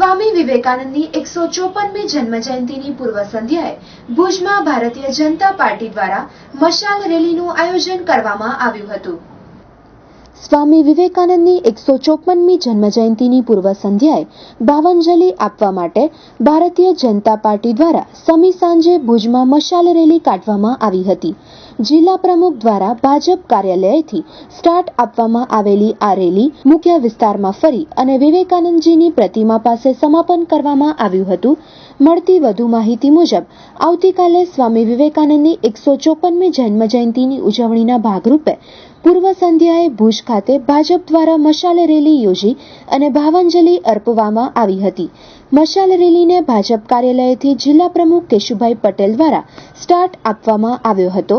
સ્વામી વિવેકાનંદની 154મી જન્મજયંતિની પૂર્વ સંધ્યાએ ભુજમાં ભારતીય જનતા પાર્ટી દ્વારા મશાલ રેલીનું આયોજન કરવામાં આવ્યું હતું। સ્વામી વિવેકાનંદની 154મી જન્મજયંતિની પૂર્વ સંધ્યાએ ભાવાંજલિ આપવા માટે ભારતીય જનતા પાર્ટી દ્વારા સમી સાંજે ભુજમાં મશાલ રેલી કાઢવામાં આવી હતી। જિલ્લા પ્રમુખ દ્વારા ભાજપ કાર્યાલયથી સ્ટાર્ટ આપવામાં આવેલી આ રેલી મુખ્ય વિસ્તારમાં ફરી અને વિવેકાનંદજીની પ્રતિમા પાસે સમાપન કરવામાં આવ્યું હતું। મળતી વધુ માહિતી મુજબ આવતીકાલે સ્વામી વિવેકાનંદની 154મી જન્મજયંતિની ઉજવણીના ભાગરૂપે પૂર્વ સંધ્યાએ ભુજ ખાતે ભાજપ દ્વારા મશાલ રેલી યોજી અને ભાવાંજલિ અર્પવામાં આવી હતી। મશાલ રેલીને ભાજપ કાર્યાલયથી જિલ્લા પ્રમુખ કેશુભાઈ પટેલ દ્વારા સ્ટાર્ટ આપવામાં આવ્યો હતો।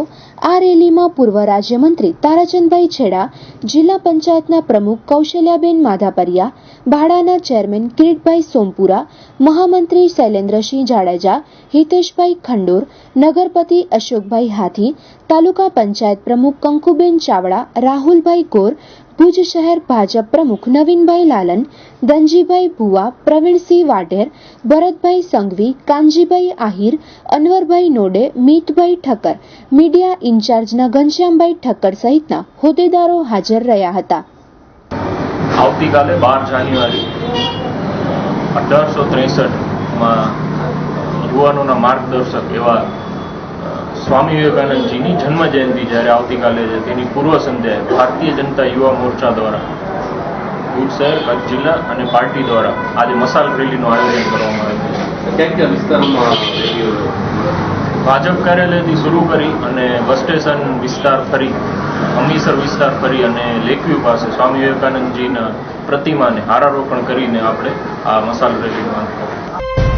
આ રેલીમાં પૂર્વ રાજ્યમંત્રી તારાચંદભાઈ છેડા, જિલ્લા પંચાયતના પ્રમુખ કૌશલ્યાબેન માધાપરિયા, ભાડાના ચેરમેન કિરીટભાઈ સોમપુરા, મહામંત્રી શૈલેન્દ્રસિંહ જાડેજા, હિતેશભાઈ ખંડોર, નગરપતિ અશોકભાઈ હાથી, તાલુકા પંચાયત પ્રમુખ કંકુબેન ચાવડા, રાહુલભાઈ ગોર, ભુજ શહેર ભાજપ પ્રમુખ નવીનભાઈ લાલન, ધનજીભાઈ ભુવા, પ્રવીણસિંહ વાઢેર, ભરતભાઈ સંઘવી, કાનજીભાઈ આહિર, અનવરભાઈ નોડે, મીતભાઈ ઠક્કર, મીડિયા ઇન્ચાર્જના ઘનશ્યામભાઈ ઠક્કર સહિતના હોદ્દેદારો હાજર રહ્યા હતા। આવતીકાલે 12 જાન્યુઆરી 1863માં યુવાનોના માર્ગદર્શક એવા સ્વામી વિવેકાનંદજીની જન્મજયંતિ જ્યારે આવતીકાલે છે તેની પૂર્વ સંધ્યાએ ભારતીય જનતા યુવા મોરચા દ્વારા ભુજ શહેર, કચ્છ જિલ્લા અને પાર્ટી દ્વારા આજે મશાલ રેલીનું આયોજન કરવામાં આવ્યું છે। ક્યાં વિસ્તારમાં ભાજપ કાર્યાલયથી શરૂ કરી અને બસ સ્ટેશન વિસ્તાર ફરી, અમીસર વિસ્તાર ફરી અને લેકવ્યુ પાસે સ્વામી વિવેકાનંદજીના પ્રતિમાને હારારોપણ કરીને આપણે આ મશાલ રેલીનું અંત કર્યું।